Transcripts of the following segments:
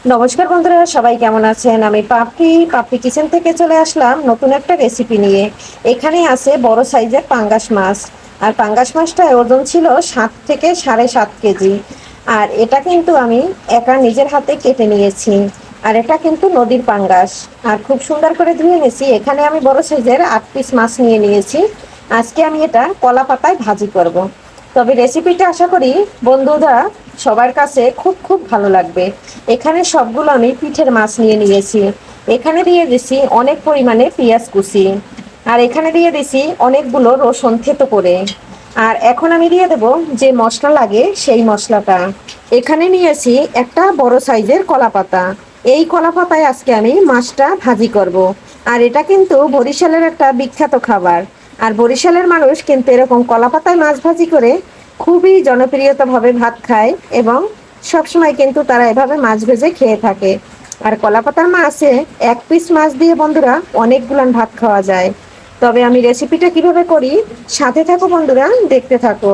নমস্কার বন্ধুরা, সবাই কেমন আছেন? আমি পাপড়ি কিচেন থেকে চলে আসলাম নতুন একটা রেসিপি নিয়ে। এখানে আছে বড় সাইজের পাঙ্গাস মাছ। আর পাঙ্গাস মাছটার ওজন ছিল 7 থেকে 7.5 কেজি। আর এটা কিন্তু আমি একা নিজের হাতে কেটে নিয়েছি। আর এটা কিন্তু নদীর পাঙ্গাস। আর খুব সুন্দর করে ধুয়ে নিয়েছি। এখানে আমি বড় সাইজের 8 পিস মাছ নিয়ে নিয়েছি। আজকে আমি এটা কলা পাতায় ভাজি করব। তবে রেসিপিটা আশা করি বন্ধুরা সবার কাছে খুব খুব ভালো লাগবে। এখানে সবগুলো আমি পিঠের মাছ নিয়ে নিয়েছি। এখানে দিয়ে দিছি অনেক পরিমাণে পেঁয়াজ কুচি। আর এখানে দিয়ে দিছি অনেকগুলো রসুন থেতো করে। আর এখন আমি দিয়ে দেব যে মশলা লাগে সেই মশলাটা। এখানে নিয়েছি একটা বড় সাইজের কলা পাতা। এই কলা পাতায় আজকে আমি মাছটা ভাজি করব। আর এটা কিন্তু বরিশালের একটা বিখ্যাত খাবার। আর বরিশালের মানুষ কিন্তু এরকম কলা পাতায় মাছ ভাজি করে খুবই জনপ্রিয়তাভাবে ভাত খায় এবং সবসময় কিন্তু তারা এভাবে মাছ ভেজে খেয়ে থাকে। আর কলা পাতার মাছে 1 পিস মাছ দিয়ে বন্ধুরা অনেকগুলান ভাত খাওয়া যায়। তবে আমি রেসিপিটা কিভাবে করি সাথে থাকো বন্ধুরা, দেখতে থাকো।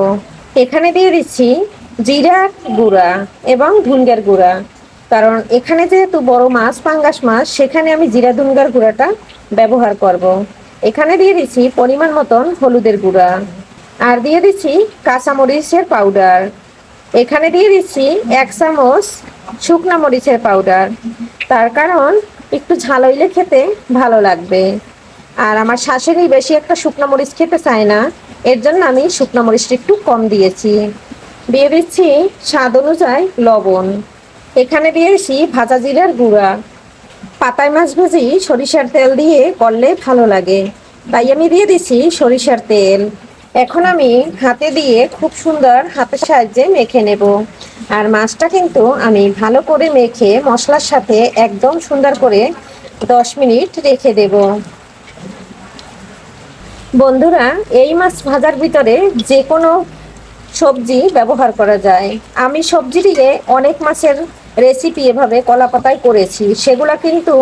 এখানে দিয়ে দিচ্ছি জিরার গুঁড়া এবং ধুনগার গুঁড়া। কারণ এখানে যেহেতু বড় মাছ পাঙ্গাস মাছ, সেখানে আমি জিরা ধুনগার গুঁড়াটা ব্যবহার করব। এখানে দিয়ে দিচ্ছি পরিমাণ মতন হলুদের গুঁড়া। আর দিয়ে দিচ্ছি কাঁচামরিচের পাউডার। এখানে দিয়ে দিচ্ছি 1 চামচ শুকনা মরিচের পাউডার। তার কারণ একটু ঝাল হইলে খেতে ভালো লাগবে। আর আমার শাশুড়ি বেশি একটা শুকনো মরিচ খেতে চায় না, এর জন্য আমি শুকনো মরিচটা একটু কম দিয়েছি। দিয়ে দিচ্ছি স্বাদ অনুযায়ী লবণ। এখানে দিয়েছি ভাজা জিরার গুঁড়া। পাতায় মাছ ভাজি সরিষার তেল দিয়ে করলে ভালো লাগে, তাই আমি দিয়ে দিচ্ছি সরিষার তেল। এখন আমি হাতে দিয়ে খুব সুন্দর হাতের সাহায্যে মেখে নেব। আর মাছটা কিন্তু আমি ভালো করে মেখে মশলার সাথে একদম সুন্দর করে 10 মিনিট রেখে দেব। বন্ধুরা, এই মাছ ভাজার ভিতরে যে কোনো সবজি ব্যবহার করা যায়। আমি সবজি দিয়ে অনেক মাছের রেসিপি এভাবে কলা পাতায় করেছি, সেগুলো কিন্তু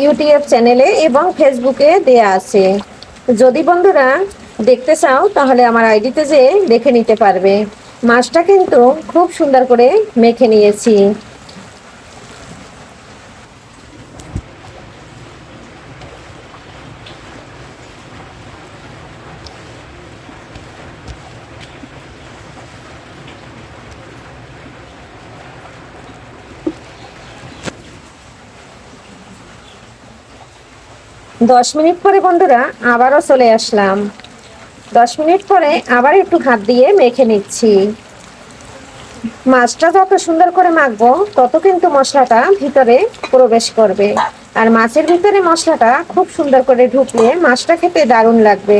ইউটিউব চ্যানেলে এবং ফেসবুকে দেয়া আছে। যদি বন্ধুরা দেখতে চাও তাহলে আমার আইডিতে যেয়ে দেখে নিতে পারবে। মাছটা কিন্তু খুব সুন্দর করে মেখে নিয়েছি। 10 মিনিট পরে বন্ধুরা আবারও চলে আসলাম। 10 মিনিট পরে আবার একটু হাত দিয়ে মেখে নিচ্ছি। মাছটা যত সুন্দর করে মাখবো তত কিন্তু মশলাটা ভিতরে প্রবেশ করবে। আর মাছের ভিতরে মশলাটা খুব সুন্দর করে ঢুকলে মাছটা খেতে দারুণ লাগবে।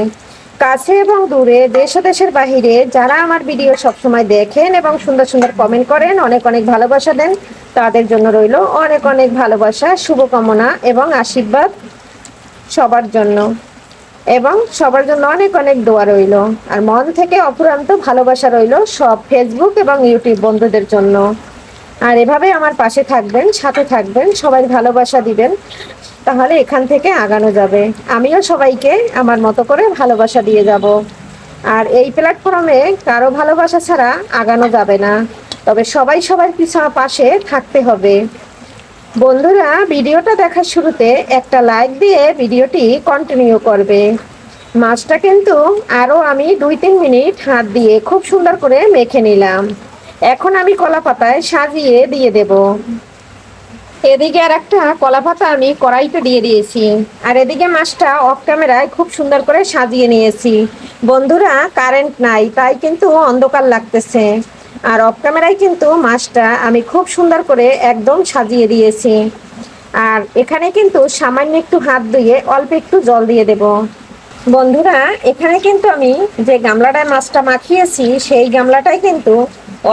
কাছে এবং দূরে, দেশ ও দেশের বাহিরে যারা আমার ভিডিও সবসময় দেখেন এবং সুন্দর সুন্দর কমেন্ট করেন, অনেক অনেক ভালোবাসা দেন, তাদের জন্য রইল অনেক অনেক ভালোবাসা, শুভকামনা এবং আশীর্বাদ সবার জন্য। এবং সবার জন্য অনেক অনেক দোয়া রইল। আর মন থেকে অফুরন্ত ভালোবাসা রইল সব ফেসবুক এবং ইউটিউব বন্ধুদের জন্য। আর এভাবে আমার পাশে থাকবেন, সাথে থাকবেন, সবাই ভালোবাসা দিবেন, তাহলে এখান থেকে আগানো যাবে। আমিও সবাইকে আমার মতো করে ভালোবাসা দিয়ে যাব। আর এই প্ল্যাটফর্মে কারো ভালোবাসা ছাড়া আগানো যাবে না। তবে সবাই সবার পাশে থাকতে হবে। বন্ধুরা, ভিডিওটা দেখার শুরুতে একটা লাইক দিয়ে ভিডিওটি কন্টিনিউ করবে। মাছটা কিন্তু আরও আমি 2-3 মিনিট হাত দিয়ে খুব সুন্দর করে মেখে নিলাম। এখন আমি কলা পাতায় সাজিয়ে দিয়ে দেব। এদিকে আর একটা কলা পাতা আমি কড়াইতে দিয়ে দিয়েছি। আর এদিকে মাছটা অফ ক্যামেরায় খুব সুন্দর করে সাজিয়ে নিয়েছি। বন্ধুরা, কারেন্ট নাই, তাই কিন্তু অন্ধকার লাগতেছে। আর অফ ক্যামেরায় কিন্তু মাছটা আমি খুব সুন্দর করে একদম সাজিয়ে দিয়েছি। আর এখানে কিন্তু সামান্য একটু হাত ধুয়ে অল্প একটু জল দিয়ে দেব। বন্ধুরা, এখানে কিন্তু আমি যে গামলাটায় মাছটা মাখিয়েছি সেই গামলাটায় কিন্তু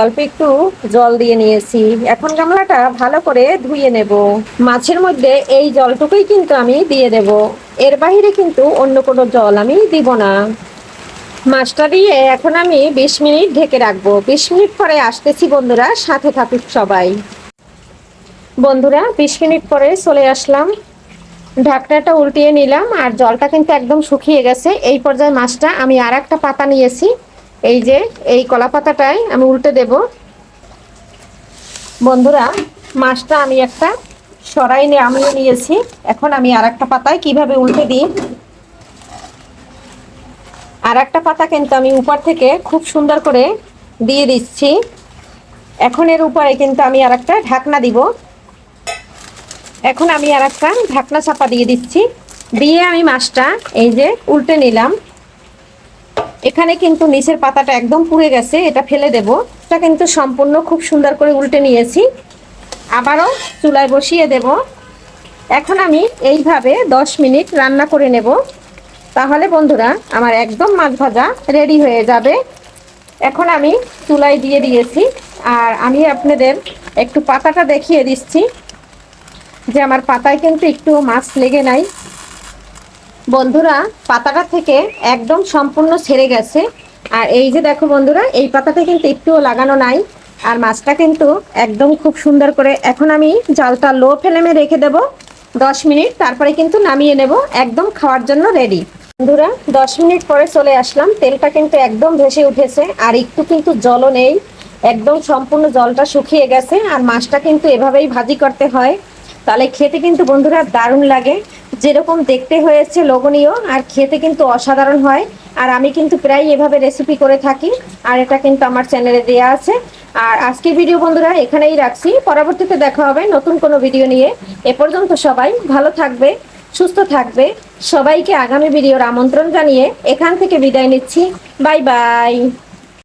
অল্প একটু জল দিয়ে নিয়েছি। এখন গামলাটা ভালো করে ধুয়ে নেব। মাছের মধ্যে এই জলটুকুই কিন্তু আমি দিয়ে দেব, এর বাইরে কিন্তু অন্য কোনো জল আমি দিব না। মাছটা দিয়ে এখন আমি 20 মিনিট ঢেকে রাখবো। 20 মিনিট পরে আসতেছি বন্ধুরা, সাথে থাকুক সবাই। বন্ধুরা, 20 মিনিট পরে চলে আসলাম। ঢাকনাটা উল্টিয়ে নিলাম আর জলটা কিন্তু একদম শুকিয়ে গেছে। এই পর্যায়ে মাছটা আমি আর একটা পাতা নিয়েছি, এই যে এই কলা পাতাটায় আমি উল্টে দেব। বন্ধুরা, মাছটা আমি একটা আমি নিয়েছি। এখন আমি আর একটা পাতায় কিভাবে উল্টে দিই, আর একটা পাতা কিন্তু আমি উপর থেকে খুব সুন্দর করে দিয়ে দিচ্ছি। এখন এর উপরে কিন্তু আমি আর একটা ঢাকনা দিব। এখন আমি আর একটা ঢাকনা চাপা দিয়ে দিচ্ছি, দিয়ে আমি মাছটা এই যে উল্টে নিলাম। এখানে কিন্তু নিচের পাতাটা একদম পুড়ে গেছে, এটা ফেলে দেব। এটা কিন্তু সম্পূর্ণ খুব সুন্দর করে উল্টে নিয়েছি, আবারও চুলায় বসিয়ে দেব। এখন আমি এইভাবে 10 মিনিট রান্না করে নেব, তাহলে বন্ধুরা আমার একদম মাছ ভাজা রেডি হয়ে যাবে। এখন আমি চুলায় দিয়ে দিয়েছি, আর আমি আপনাদের একটু পাতাটা দেখিয়ে দিচ্ছি যে আমার পাতায় কিন্তু একটু মাছ লেগে নাই। বন্ধুরা পাতাটা থেকে একদম সম্পূর্ণ ছেড়ে গেছে, আর এই যে দেখো বন্ধুরা এই পাতাটা কিন্তু একটুও লাগানো নাই, আর মাছটা কিন্তু একদম খুব সুন্দর করে। এখন আমি জালটা লো ফ্লেমে রেখে দেব 10 মিনিট, তারপরে কিন্তু নামিয়ে নেব, একদম খাওয়ার জন্য রেডি। বন্ধুরা 10 মিনিট পরে চলে আসলাম, তেলটা কিন্তু একদম ভেসে উঠেছে, আর একটু কিন্তু জলও নেই, একদম সম্পূর্ণ জলটা শুকিয়ে গেছে। আর মাছটা কিন্তু এভাবেই ভাজি করতে হয়, তাহলে খেতে কিন্তু বন্ধুরা দারুণ লাগে। যেরকম দেখতে হয়েছে লোভনীয়, আর খেতে কিন্তু অসাধারণ হয়। আর আমি কিন্তু প্রায় এভাবে রেসিপি করে থাকি, আর এটা কিন্তু আমার চ্যানেলে দেওয়া আছে। আর আজকের ভিডিও বন্ধুরা এখানেই রাখছি, পরবর্তীতে দেখা হবে নতুন কোনো ভিডিও নিয়ে। এ পর্যন্ত সবাই ভালো থাকবে, সুস্থ থাকবে। সবাইকে আগামী ভিডিওর আমন্ত্রণ জানিয়ে এখান থেকে বিদায় নিচ্ছি। Bye bye.